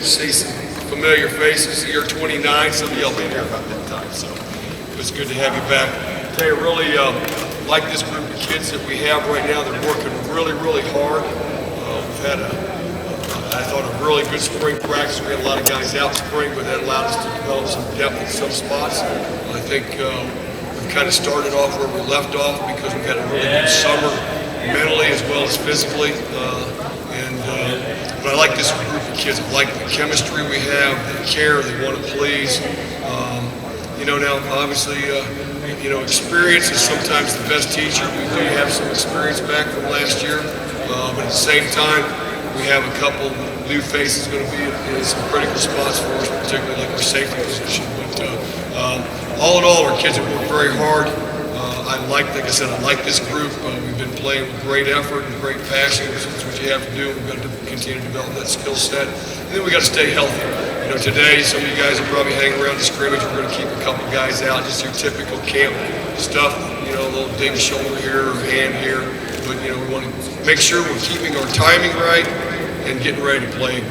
see some familiar faces. Year 29, some of y'all been here about that time, so it's good to have you back. I tell you, really like this group of kids that we have right now. They're working really, really hard. We've had I thought, a really good spring practice. We had a lot of guys out in spring, but that allowed us to develop some depth in some spots. I think we've kind of started off where we left off because we've had a really good summer mentally as well as physically. But I like this group of kids. I like the chemistry we have, the care, they want to please. Now obviously, experience is sometimes the best teacher. We do have some experience back from last year, but at the same time, we have a couple new faces going to be in some critical spots for us, particularly like our safety position. But all in all, our kids have worked very hard. Like I said, I like this group. We've been playing with great effort and great passion. That's what you have to do. We've got to continue to develop that skill set. And then we got to stay healthy. Today, some of you guys are probably hanging around the scrimmage. We're going to keep a couple guys out, just your typical camp stuff, a little ding shoulder here or hand here. But, we want to make sure we're keeping our timing right and getting ready to play,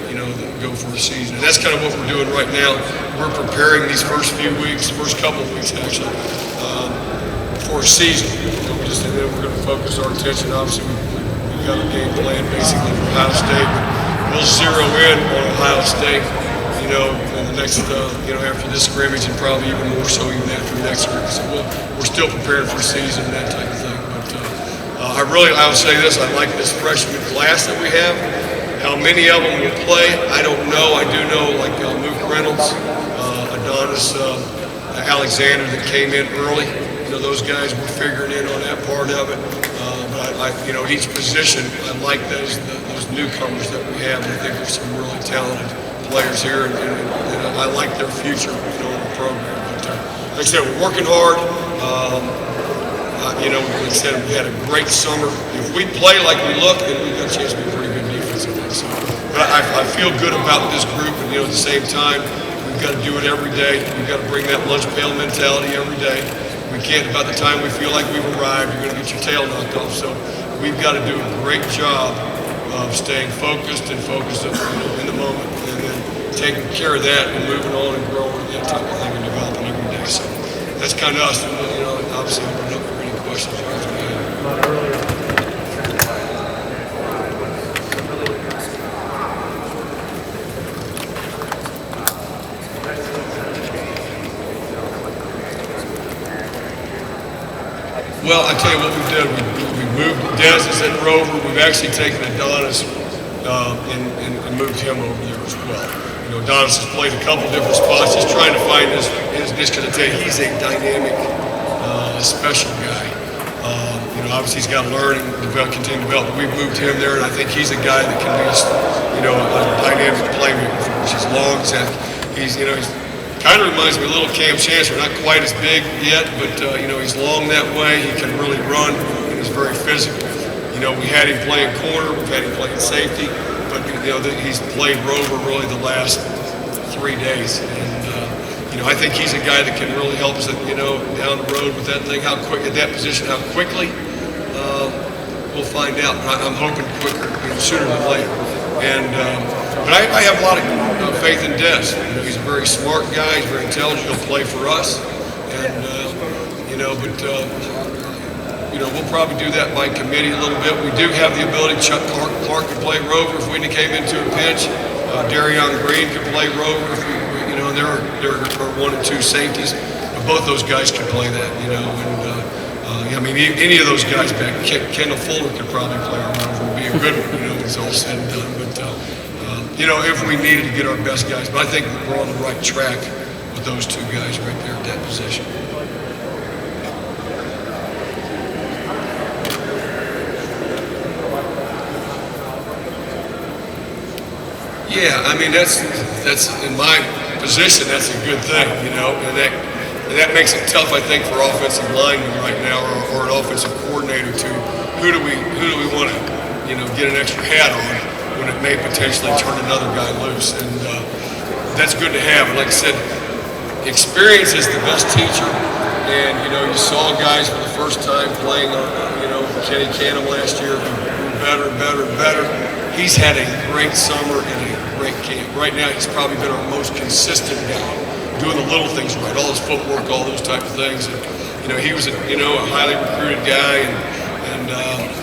go for the season. And that's kind of what we're doing right now. We're preparing these first few weeks, first couple of weeks actually, for a season. And then we're going to focus our attention. Obviously, we've got a game plan basically for Ohio State. We'll zero in on Ohio State, in the next, after this scrimmage, and probably even more so even after the next scrimmage. So we're still preparing for a season and that type of thing. But I would say this, I like this freshman class that we have. How many of them will play, I don't know. I do know, like Luke Reynolds, Adonis Alexander that came in early. Those guys were figuring in on that part of it. But each position, I like those newcomers that we have. I think there's some really talented players here, and I like their future, in the program. But like I said, we're working hard. Like I said, we had a great summer. If we play like we look, then we've got a chance to be pretty good defensively. So, but I feel good about this group, and at the same time, we've got to do it every day. We've got to bring that lunch pail mentality every day. We can't, about the time we feel like we've arrived, you're going to get your tail knocked off. So we've got to do a great job of staying focused in the moment, and then taking care of that and moving on and growing and that type of thing and developing every day. So that's kind of us. Obviously, open up for any questions you guys may have. Well, I tell you what we did. We moved Dennis is at Rover. We've actually taken Adonis and moved him over there as well. Adonis has played a couple different spots, just trying to find his niche. Because I tell you, he's a dynamic, special guy. Obviously he's got to learn and continue to develop. But we've moved him there, and I think he's a guy that can be, a dynamic playmaker for us. He's long, he's kind of reminds me a little Cam Chancellor, not quite as big yet, but he's long that way. He can really run, and he's very physical. We had him playing corner, we've had him playing safety, but he's played Rover really the last 3 days, and I think he's a guy that can really help us, down the road with that thing. How quick at that position? How quickly? We'll find out. But I'm hoping quicker, sooner than later. But I have a lot of faith in Des. He's a very smart guy. He's very intelligent. He'll play for us, and we'll probably do that by committee a little bit. We do have the ability. Chuck Clark can play Rover if we came into a pinch. Darion Green can play Rover if there are 1 and 2 safeties. But both those guys can play that. Any of those guys back. Kendall Fuller could probably play Rover and be a good one. When it's all said and done. But if we needed to get our best guys, but I think we're on the right track with those 2 guys right there at that position. Yeah, that's in my position. That's a good thing, and that makes it tough, I think, for offensive linemen right now, or an offensive coordinator to who do we want to get an extra hat on when it may potentially turn another guy loose, and that's good to have. And like I said, experience is the best teacher, and you saw guys for the first time playing Kenny Canham last year who better and better and better. he's had a great summer and a great camp. Right now, he's probably been our most consistent guy, doing the little things right, all his footwork, all those type of things. And, he was a highly recruited guy, and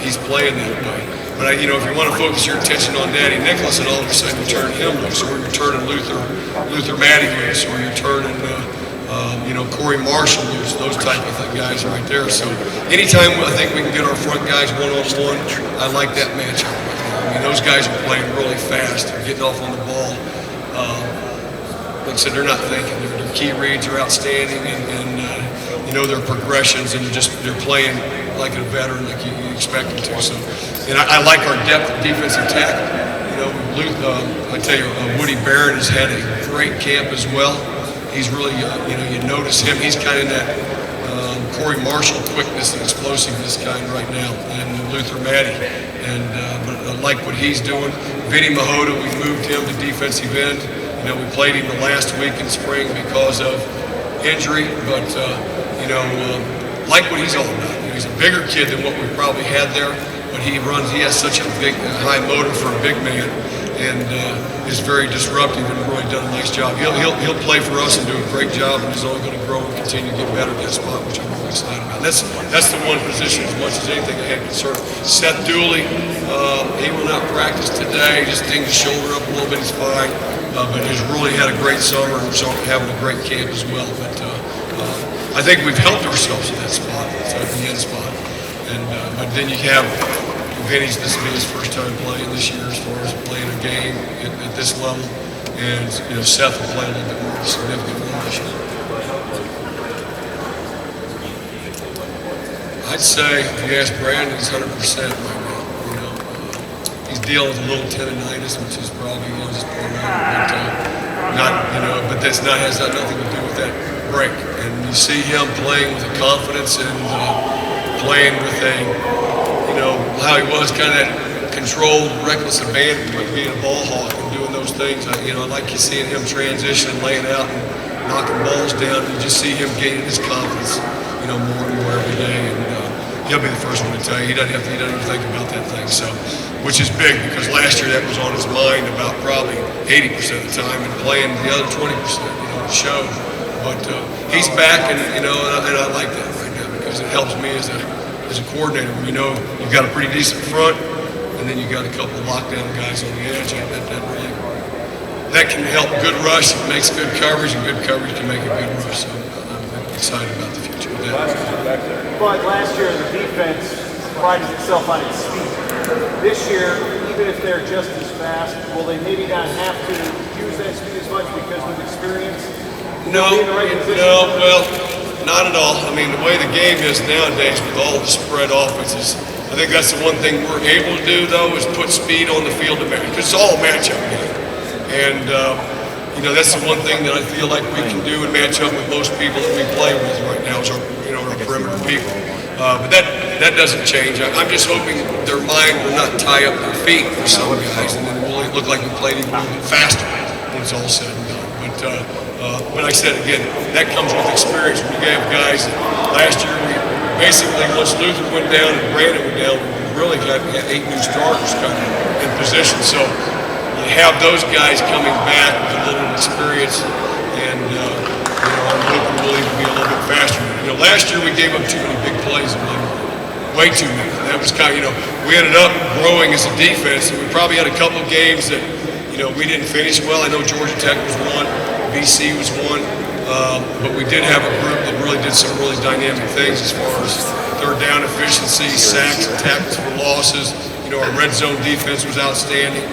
he's playing that way. But if you want to focus your attention on Daddy Nicholas, and all of a sudden you turn him loose, or you're turning Luther Matty loose, or you're turning Corey Marshall loose, those type of guys right there. So anytime I think we can get our front guys one-on-one, I like that matchup. Those guys are playing really fast, they're getting off on the ball. Like I said, they're not thinking. Their key reads are outstanding, and their progressions, and they're playing like a veteran, like you expect them to. So, and I like our depth of defensive tackle. I tell you, Woody Barron has had a great camp as well. He's really, you notice him. He's kind of that Corey Marshall quickness and explosiveness kind right now, and Luther Matty. But I like what he's doing. Vinny Mahota, we moved him to defensive end. We played him the last week in spring because of injury, but like what he's all about. He's a bigger kid than what we probably had there, but he has such a big, high motor for a big man, and is very disruptive and really done a nice job. He'll play for us and do a great job, and he's only going to grow and continue to get better at that spot, which I'm really excited about. That's the one position, as much as anything, I had concern. Seth Dooley, he will not practice today. Just dinged his shoulder up a little bit. He's fine, but he's really had a great summer and having a great camp as well. But I think we've helped ourselves in that spot, so the end spot. But then you have Vinny's, this will be his first time playing this year as far as playing a game at this level, and Seth will play a little bit more significant role this year. I'd say if you ask Brandon, he's 100% right now. He's dealing with a little tendonitis, which is probably just part of it, but has nothing to do with that break. And you see him playing with a confidence and playing with how he was, kind of that controlled, reckless abandon, but being a ball hawk and doing those things. I like you seeing him transition, laying out and knocking balls down. You just see him gaining his confidence, more and more every day. And he'll be the first one to tell you he doesn't even think about that thing. So, which is big, because last year that was on his mind about probably 80% of the time, and playing the other 20%, to show. But he's back, and I like that right now, because it helps me as a coordinator. When you've got a pretty decent front, and then you got a couple of lockdown guys on the edge, that can help good rush. It makes good coverage, and good coverage can make a good rush. So I'm excited about the future of that. But last year the defense prided itself on its speed. This year, even if they're just as fast, will they maybe not have to use that speed as much because with experience? No, well, not at all. The way the game is nowadays with all the spread offenses, I think that's the one thing we're able to do, though, is put speed on the field to match, because it's all a matchup game. And, that's the one thing that I feel like we can do and match up with most people that we play with right now is our perimeter people. But that doesn't change. I'm just hoping their mind will not tie up their feet for some guys, and then it will look like we played even a little bit faster when it's all said and done. But like I said, again, that comes with experience. When you have guys that last year, we basically, once Luther went down and Brandon went down, we really had 8 new starters coming in position. So you have those guys coming back with a little experience, and I'm hoping we'll even be a little bit faster. Last year we gave up too many big plays in one. Way too many. That was we ended up growing as a defense, and we probably had a couple of games that we didn't finish well. I know Georgia Tech was one, BC was one, but we did have a group that really did some really dynamic things as far as third down efficiency, sacks, and tackles for losses. Our red zone defense was outstanding.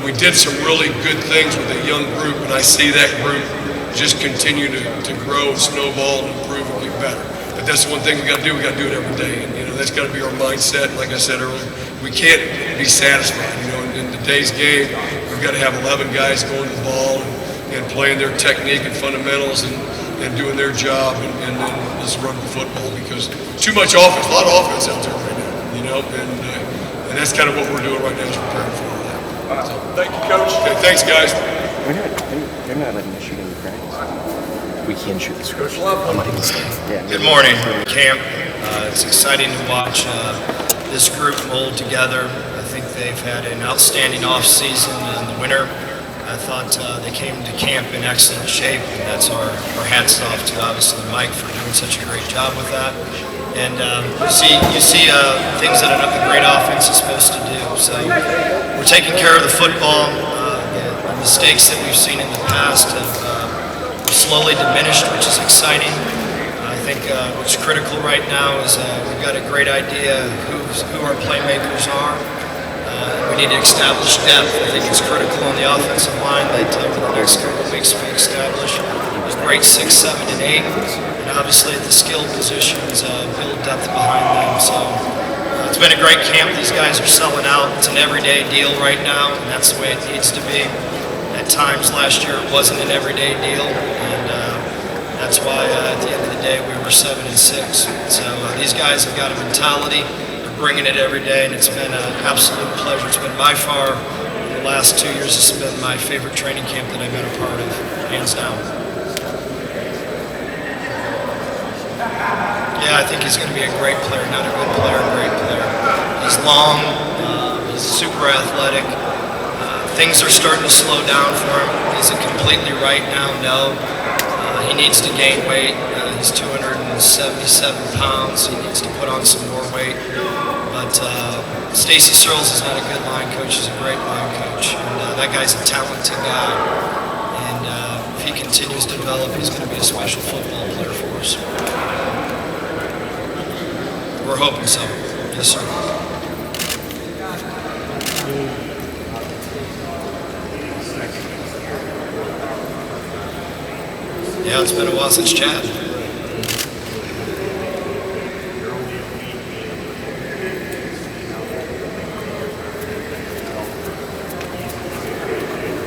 We did some really good things with a young group, and I see that group just continue to grow and snowball and improve and get better. But that's the one thing we got to do. We got to do it every day, and that's got to be our mindset. Like I said earlier, we can't be satisfied. In today's game, we've got to have 11 guys going to the ball and playing their technique and fundamentals and doing their job, and then let's run the football, because too much offense, a lot of offense out there right now, and that's kind of what we're doing right now is preparing for all that. So, thank you, Coach. Okay, thanks, guys. They're not letting us shoot any practice. We can shoot this. Coach Loeffler. Yeah. Good morning, camp. It's exciting to watch this group mold together. I think they've had an outstanding off-season in the winter. I thought they came to camp in excellent shape, and that's our hats off to obviously Mike for doing such a great job with that. And you see things that a great offense is supposed to do. So we're taking care of the football. The mistakes that we've seen in the past have slowly diminished, which is exciting. I think what's critical right now is we've got a great idea who our playmakers are. We need to establish depth. I think it's critical on the offensive line that over the next couple of weeks we establish a great 6, 7, and 8. And obviously at the skill positions, build depth behind them. So it's been a great camp. These guys are selling out. It's an everyday deal right now, and that's the way it needs to be. At times last year it wasn't an everyday deal, and that's why at the end of the day we were 7 and 6. So these guys have got a mentality. They're bringing it every day, and it's been an absolute pleasure. It's been by far, in the last 2 years, it's been my favorite training camp that I've been a part of, hands down. Yeah, I think he's going to be a great player, not a good player, a great player. He's long, he's super athletic. Things are starting to slow down for him. Is it completely right now? No. He needs to gain weight. He's 277 pounds. He needs to put on some more weight. But Stacy Searles is not a good line coach. He's a great line coach. And that guy's a talented guy. And if he continues to develop, he's going to be a special football player for us. We're hoping so. Yes, sir. Yeah, it's been a while since Chad.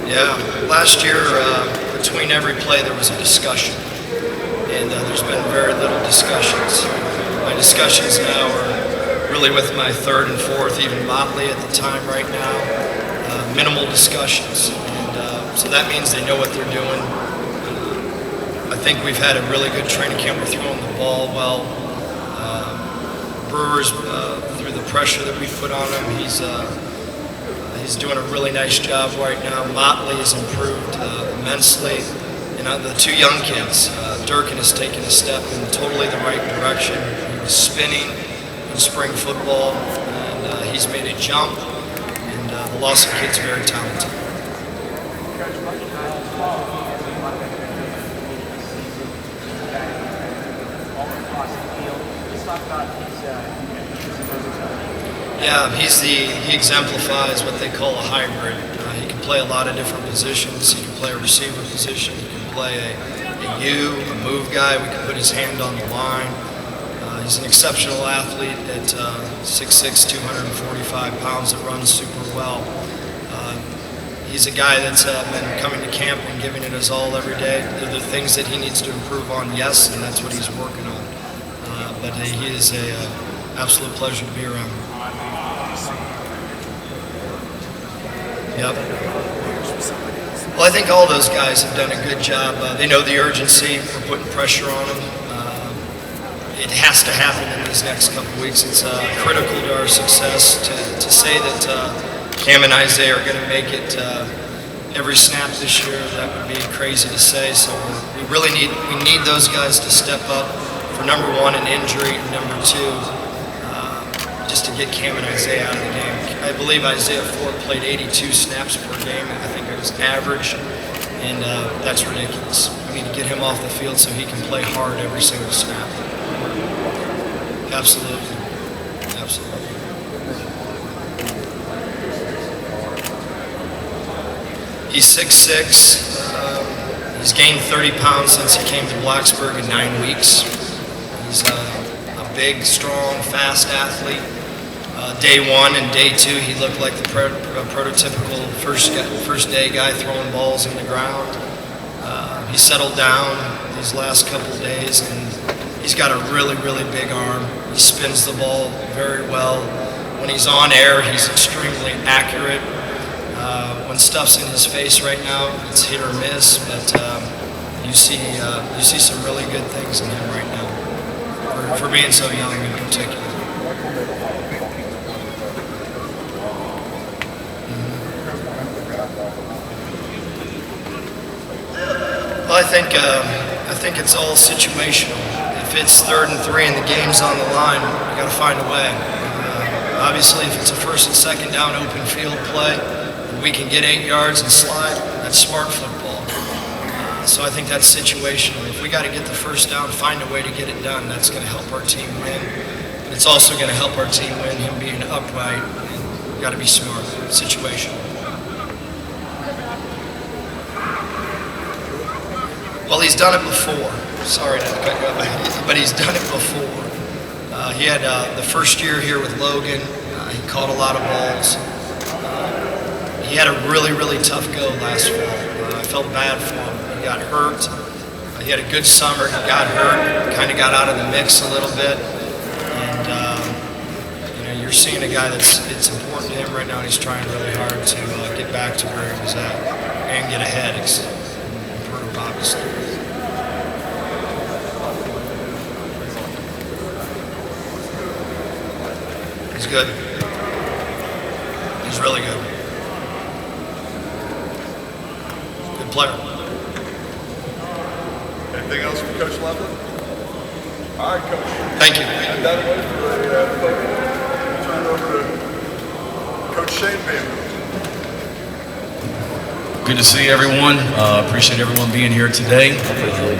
Yeah, last year, between every play, there was a discussion. And there's been very little discussions. My discussions now are really with my third and fourth, even Motley at the time right now. Minimal discussions. And so that means they know what they're doing. I think we've had a really good training camp. We're throwing the ball well. Brewer's, through the pressure that we put on him, he's doing a really nice job right now. Motley has improved immensely. And the two young kids, Durkin has taken a step in totally the right direction. He was spinning in spring football, and he's made a jump. And the Lawson kid's very talented. Yeah, he exemplifies what they call a hybrid. He can play a lot of different positions. He can play a receiver position. He can play a move guy. We can put his hand on the line. He's an exceptional athlete at 6'6", 245 pounds that runs super well. He's a guy that's been coming to camp and giving it his all every day. There are things that he needs to improve on, yes, and that's what he's working on. But he is an absolute pleasure to be around. Yep. Well, I think all those guys have done a good job. They know the urgency. We're putting pressure on them. It has to happen in these next couple of weeks. It's critical to our success to say that Cam and Isaiah are going to make it every snap this year. That would be crazy to say. So we really need those guys to step up for number one, an injury, and number two, just to get Cam and Isaiah out of the game. I believe Isaiah Ford played 82 snaps per game. I think it was average, and that's ridiculous. We need to get him off the field so he can play hard every single snap. Absolutely. Absolutely. He's 6'6". He's gained 30 pounds since he came to Blacksburg in 9 weeks. He's a big, strong, fast athlete. Day one and day two, he looked like the prototypical first day guy throwing balls in the ground. He settled down these last couple days, and he's got a really, really big arm. He spins the ball very well. When he's on air, he's extremely accurate. When stuff's in his face right now, it's hit or miss, but you see some really good things in him right now, for being so young in particular. Well, I think it's all situational. If it's 3rd and 3 and the game's on the line, you got to find a way. Obviously, if it's a 1st and 2nd down open field play, and we can get 8 yards and slide, that's smart football. So I think that's situational. If we got to get the 1st down, find a way to get it done, that's going to help our team win. But it's also going to help our team win, him being upright. Got to be smart, situational. Well, he's done it before. Sorry to cut you off, but he's done it before. He had the first year here with Logan. He caught a lot of balls. He had a really, really tough go last fall. I felt bad for him. He got hurt. He had a good summer. He got hurt. Kind of got out of the mix a little bit. And you're seeing a guy it's important to him right now. And he's trying really hard to get back to where he was at and get ahead. Improve, obviously. He's good. He's really good. Good player. Anything else from Coach Loeffler? All right, Coach. Thank you. And that way for a turn over to Coach Shane Bailey. Good to see everyone. Appreciate everyone being here today.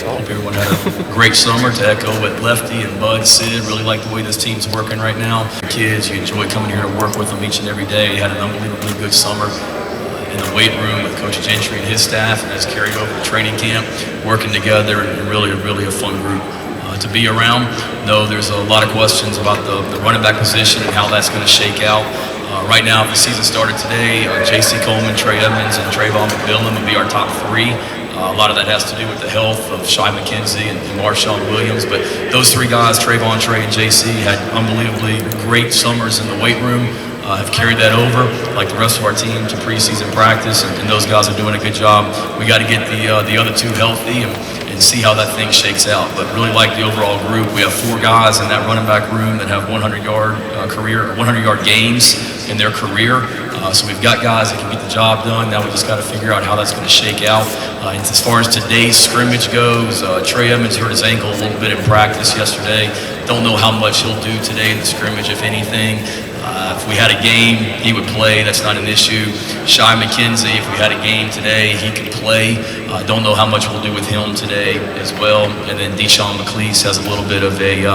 Hope everyone had a great summer. To echo what Lefty and Bud said, really like the way this team's working right now. The kids, you enjoy coming here to work with them each and every day. Had an unbelievably good summer in the weight room with Coach Gentry and his staff, and that's carried over to training camp, working together, and really a fun group to be around. Though there's a lot of questions about the running back position and how that's going to shake out. Right now, if the season started today, J.C. Coleman, Trey Edmonds, and Trayvon McMillan would be our top 3. A lot of that has to do with the health of Shai McKenzie and Marshawn Williams. But those 3 guys, Trayvon, Trey, and J.C., had unbelievably great summers in the weight room. Have carried that over, like the rest of our team, to preseason practice, and those guys are doing a good job. We got to get the other 2 healthy and see how that thing shakes out. But really like the overall group. We have 4 guys in that running back room that have 100-yard games in their career. So we've got guys that can get the job done. Now we just got to figure out how that's going to shake out. And as far as today's scrimmage goes, Trey Edmonds hurt his ankle a little bit in practice yesterday. Don't know how much he'll do today in the scrimmage, if anything. If we had a game, he would play. That's not an issue. Shai McKenzie, if we had a game today, he could play. Don't know how much we'll do with him today as well. And then Deshaun McLeese has a little bit of a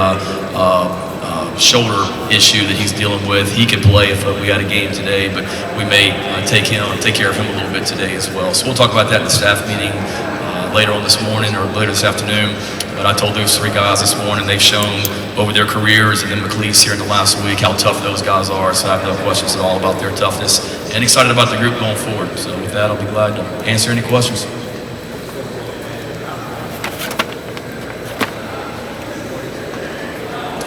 shoulder issue that he's dealing with. He could play if we had a game today, but we may take care of him a little bit today as well. So we'll talk about that in the staff meeting later on this morning or later this afternoon. But I told those 3 guys this morning, they've shown over their careers, and then McLeese here in the last week, how tough those guys are. So I have no questions at all about their toughness, and excited about the group going forward. So with that, I'll be glad to answer any questions.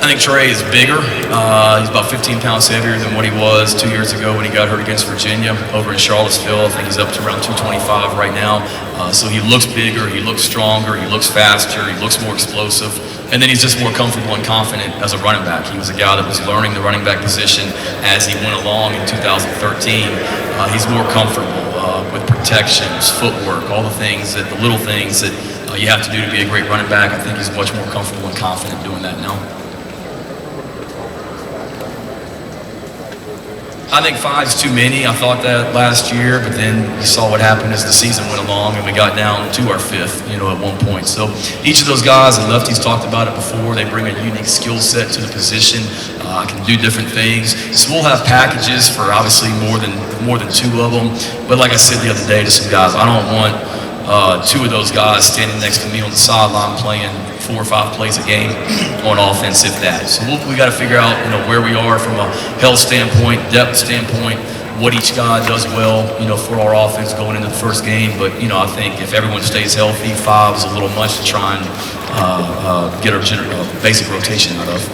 I think Trey is bigger. He's about 15 pounds heavier than what he was 2 years ago when he got hurt against Virginia over in Charlottesville. I think he's up to around 225 right now. So he looks bigger, he looks stronger, he looks faster, he looks more explosive. And then he's just more comfortable and confident as a running back. He was a guy that was learning the running back position as he went along in 2013. He's more comfortable with protections, footwork, all the little things that you have to do to be a great running back. I think he's much more comfortable and confident doing that now. I think 5's too many. I thought that last year, but then you saw what happened as the season went along, and we got down to our 5th, at one point. So each of those guys, and Lefty's talked about it before, they bring a unique skill set to the position, can do different things. So we'll have packages for obviously more than 2 of them. But like I said the other day to some guys, I don't want 2 of those guys standing next to me on the sideline playing 4 or 5 plays a game on offense, if that. So we got to figure out, where we are from a health standpoint, depth standpoint, what each guy does well, for our offense going into the first game. But, I think if everyone stays healthy, 5 is a little much to try and get our basic rotation out of.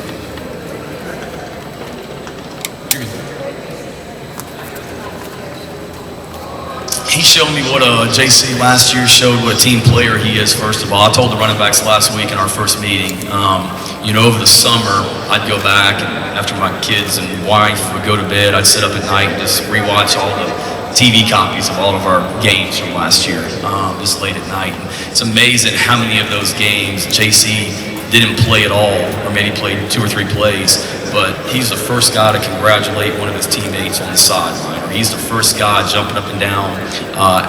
He showed me what JC last year showed, what a team player he is, first of all. I told the running backs last week in our first meeting, over the summer, I'd go back, and after my kids and wife would go to bed, I'd sit up at night and just rewatch all the TV copies of all of our games from last year, just late at night. And it's amazing how many of those games JC didn't play at all, or maybe played 2 or 3 plays, but he's the first guy to congratulate one of his teammates on the sideline, or he's the first guy jumping up and down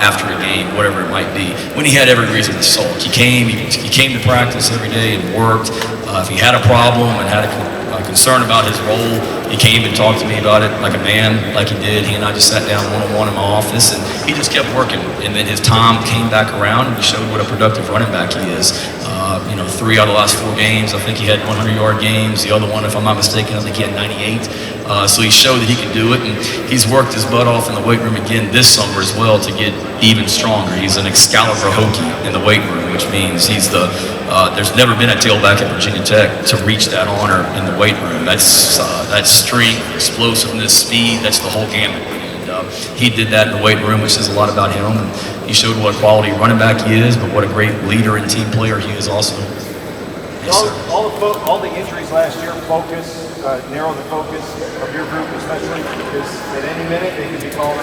after a game, whatever it might be, when he had every reason to sulk. He came to practice every day and worked. If he had a problem and had a concern about his role, he came and talked to me about it like a man, like he did. He and I just sat down one-on-one in my office, and he just kept working. And then his time came back around, and he showed what a productive running back he is. 3 out of the last 4 games, I think he had 100-yard games. The other one, if I'm not mistaken, I think he had 98. So he showed that he could do it, and he's worked his butt off in the weight room again this summer as well to get even stronger. He's an Excalibur Hokie in the weight room, which means he's there's never been a tailback at Virginia Tech to reach that honor in the weight room. That's strength, explosiveness, speed, that's the whole gamut. And he did that in the weight room, which says a lot about him. And he showed what a quality running back he is, but what a great leader and team player he is also. All the injuries last year narrow the focus of your group, especially because at any minute they could be called.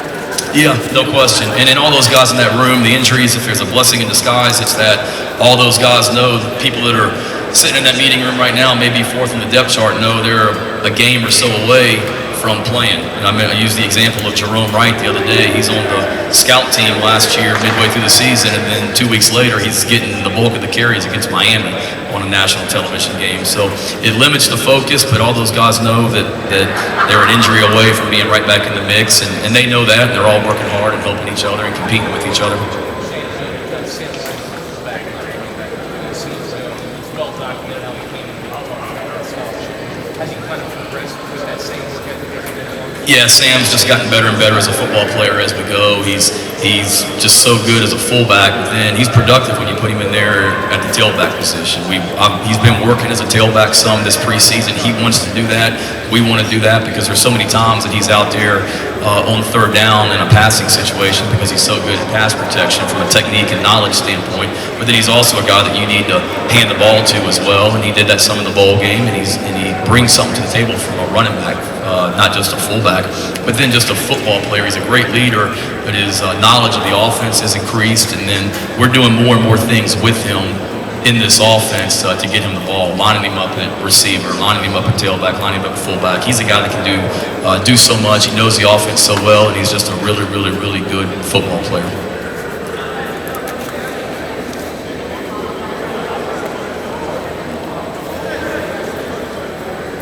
Yeah, no question. And in all those guys in that room, the injuries, if there's a blessing in disguise, it's that all those guys know the people that are sitting in that meeting room right now, maybe 4th in the depth chart, know they're a game or so away from playing. And I used the example of Jerome Wright the other day. He's on the scout team last year, midway through the season, and then 2 weeks later, he's getting the bulk of the carries against Miami on a national television game. So it limits the focus, but all those guys know that they're an injury away from being right back in the mix, and they know that, and they're all working hard and helping each other and competing with each other. Yeah, Sam's just gotten better and better as a football player as we go. He's just so good as a fullback, but then he's productive when you put him in there at the tailback position. He's been working as a tailback some this preseason. He wants to do that. We want to do that because there's so many times that he's out there on 3rd down in a passing situation because he's so good at pass protection from a technique and knowledge standpoint. But then he's also a guy that you need to hand the ball to as well, and he did that some in the bowl game, and he brings something to the table from a running back. Not just a fullback, but then just a football player. He's a great leader, but his knowledge of the offense has increased, and then we're doing more and more things with him in this offense to get him the ball, lining him up at receiver, lining him up at tailback, lining him up at fullback. He's a guy that can do so much. He knows the offense so well, and he's just a really, really, really good football player.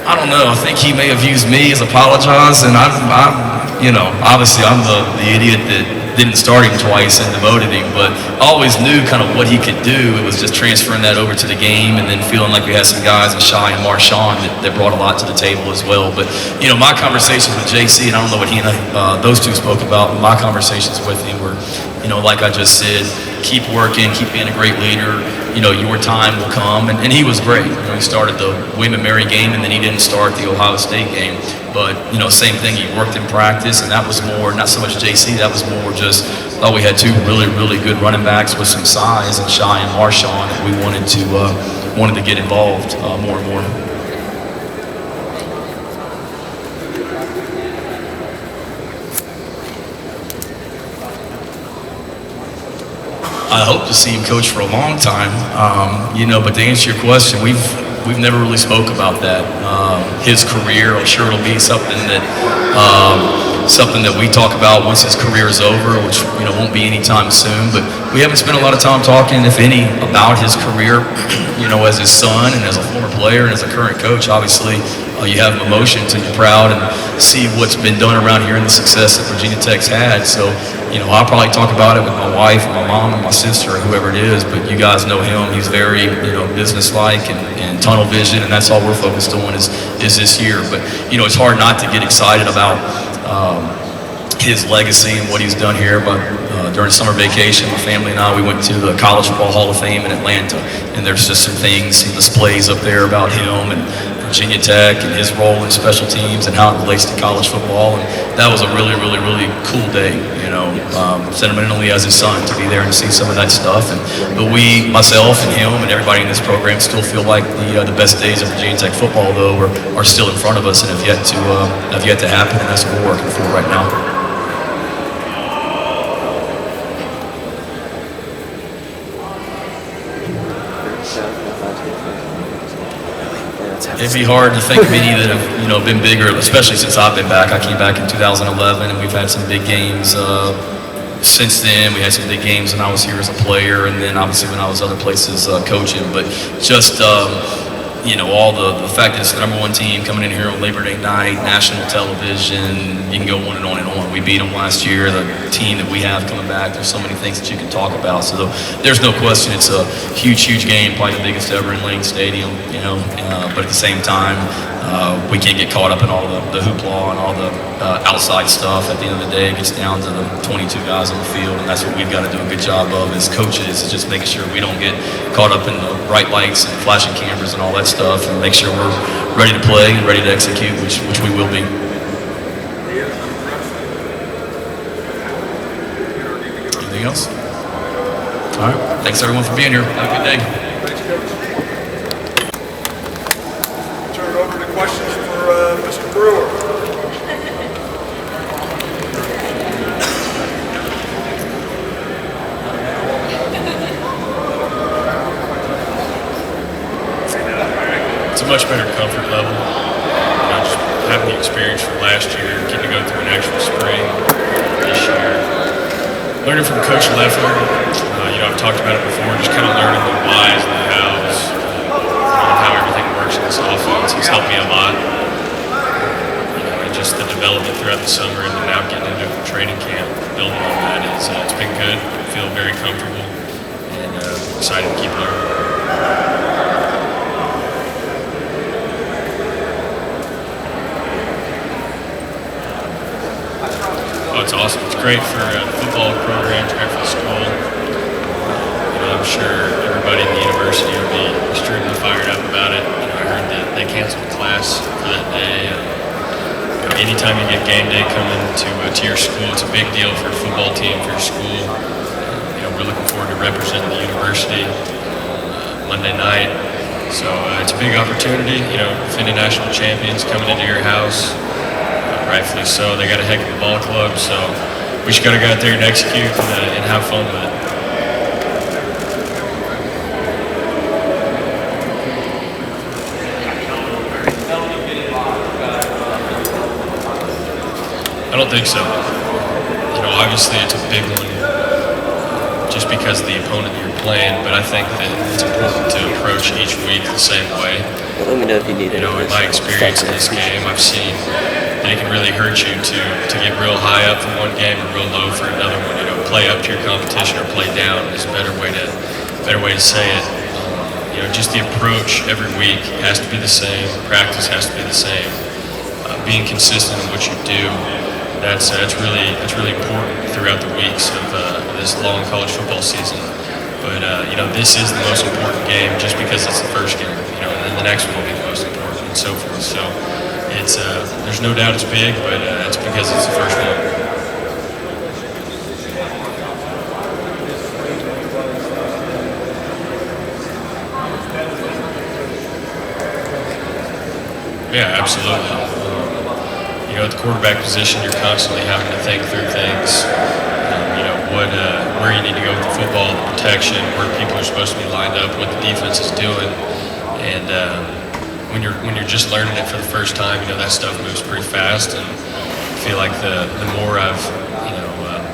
I don't know. I think he may have used me as apologize, and obviously I'm the idiot that didn't start him twice and demoted him, but I always knew kind of what he could do. It was just transferring that over to the game and then feeling like we had some guys in Shy and Marshawn that brought a lot to the table as well. But, my conversations with JC, and I don't know what he and those two spoke about, but my conversations with him were, like I just said, keep working, keep being a great leader. Your time will come, and he was great. He started the William & Mary game, and then he didn't start the Ohio State game. But same thing. He worked in practice, and that was more not so much JC. That was more just thought we had 2 really, really good running backs with some size, and Shy and Marshawn, that we wanted to get involved more and more. I hope to see him coach for a long time, but to answer your question, we've never really spoke about that. His career, I'm sure it'll be something that we talk about once his career is over, which won't be anytime soon. But we haven't spent a lot of time talking, if any, about his career. As his son and as a former player and as a current coach, obviously you have emotions and you're proud and see what's been done around here and the success that Virginia Tech's had. So, I'll probably talk about it with my wife and my mom and my sister or whoever it is, but you guys know him. He's very, business-like and tunnel vision, and that's all we're focused on is this year. But, it's hard not to get excited about his legacy and what he's done here. But during summer vacation, my family and I, we went to the College Football Hall of Fame in Atlanta, and there's just some things, some displays up there about him and Virginia Tech and his role in special teams and how it relates to college football. And that was a really, really, really cool day, sentimentally as his son, to be there and see some of that stuff. But we, myself and him and everybody in this program, still feel like the best days of Virginia Tech football, though, are still in front of us and have yet to happen, and that's what we're working for right now. It'd be hard to think of any that have been bigger, especially since I've been back. I came back in 2011, and we've had some big games since then. We had some big games when I was here as a player, and then obviously when I was other places coaching. But just all the fact that it's the number one team coming in here on Labor Day night, national television, you can go on and on and on. We beat them last year, the team that we have coming back. There's so many things that you can talk about. So there's no question it's a huge, huge game, probably the biggest ever in Lane Stadium, but at the same time, we can't get caught up in all the hoopla and all the outside stuff. At the end of the day, it gets down to the 22 guys on the field, and that's what we've got to do a good job of as coaches, is just making sure we don't get caught up in the bright lights and flashing cameras and all that stuff, and make sure we're ready to play and ready to execute, which we will be. Anything else? All right. Thanks everyone for being here. Have a good day. Thanks, Coach. Turn it over to questions for Mr. Brewer. It's a much better comfort level. Just having the experience from last year, getting to go through an actual spring this year. Learning from Coach Loeffler, I've talked about it before, just kind of learning the whys and the hows of how everything works in this offense. It's helped me a lot. And just the development throughout the summer and then now getting into training camp, building on that, it's been good. I feel very comfortable and excited to keep learning. It's awesome. It's great for the football program. It's great for the school. I'm sure everybody in the university will be extremely fired up about it. I heard that they canceled class for that day. Anytime you get game day coming to your school, it's a big deal for a football team, for your school. We're looking forward to representing the university Monday night. So it's a big opportunity. Defending national champions coming into your house. Rightfully so. They got a heck of a ball club, so we just got to go out there and execute and have fun with it. I don't think so. Obviously it's a big one just because of the opponent you're playing, but I think that it's important to approach each week the same way. Let me know if you need it. In my experience in this game, I've seen that it can really hurt you to get real high up for one game and real low for another one. Play up to your competition or play down is a better way to say it. Just the approach every week has to be the same. Practice has to be the same. Being consistent in what you do, that's really important throughout the weeks of this long college football season. But this is the most important game just because it's the first game. And then the next one will be the most important, and so forth. So it's there's no doubt it's big, but it's because it's the first one. Yeah, absolutely. At the quarterback position, you're constantly having to think through things. Where you need to go with the football, the protection, where people are supposed to be lined up, what the defense is doing, and when you're just learning it for the first time, that stuff moves pretty fast. And I feel like the more I've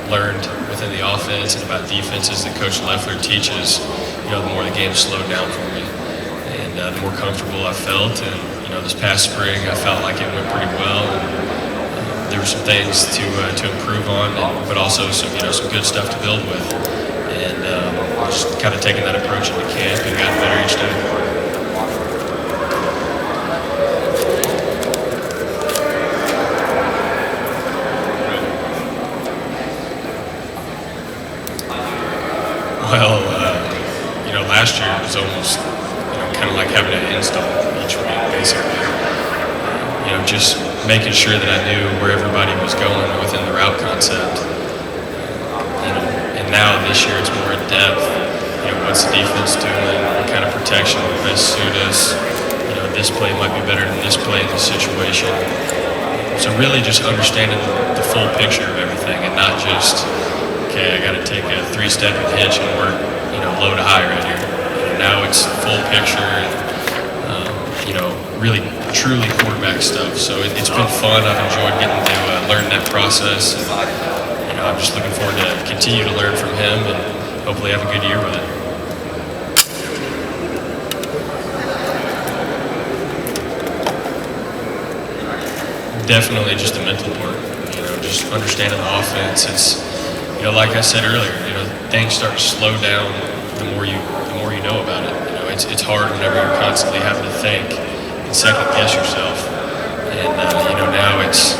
learned within the offense and about defenses that Coach Loeffler teaches, the more the game slowed down for me, and the more comfortable I felt. And this past spring, I felt like it went pretty well. And, there were some things to improve on, but also some good stuff to build with, and just kind of taking that approach into camp and gotten better each day. Well, last year was almost kind of like having an install each week, basically. Just making sure that I knew where everybody was going within the route concept. And now this year it's more in depth. What's the defense doing? What kind of protection will best suit us? This play might be better than this play in this situation. So really just understanding the full picture of everything, and not just, okay, I got to take a 3-step and hitch and work, low to high right here. Now it's full picture, and really truly quarterback stuff. So it's been fun. I've enjoyed getting to learn that process. And, I'm just looking forward to continue to learn from him and hopefully have a good year with it. Definitely just the mental part, just understanding the offense. It's, like I said earlier, things start to slow down the more you know about it. It's hard whenever you're constantly having to think and second guess yourself. And now it's,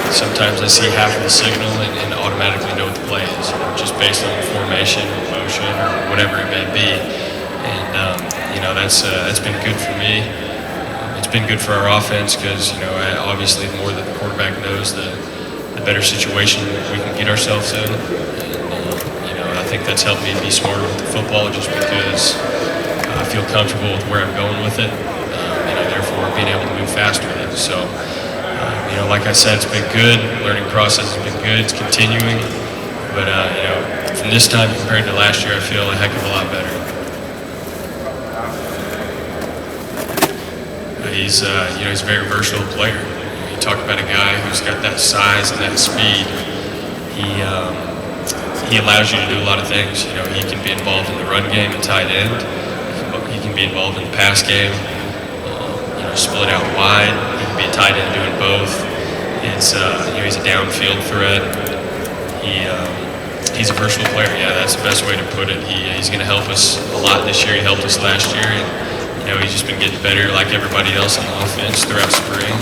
sometimes I see half of the signal and automatically know what the play is, just based on formation, motion, or whatever it may be. And that's been good for me. It's been good for our offense because, obviously the more that the quarterback knows, the better situation we can get ourselves in. And, I think that's helped me be smarter with the football just because I feel comfortable with where I'm going with it. Therefore being able to move faster with it. So, like I said, it's been good. Learning process has been good. It's continuing. But, from this time compared to last year, I feel a heck of a lot better. He's a very versatile player. You talk about a guy who's got that size and that speed. He allows you to do a lot of things. He can be involved in the run game at tight end. He can be involved in the pass game. Split out wide. He can be a tight end doing both. It's he's a downfield threat. He's a versatile player. Yeah, that's the best way to put it. He's going to help us a lot this year. He helped us last year, and he's just been getting better like everybody else on the offense throughout spring,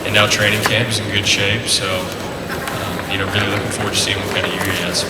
and now training camp is in good shape. So, really looking forward to seeing what kind of year he has.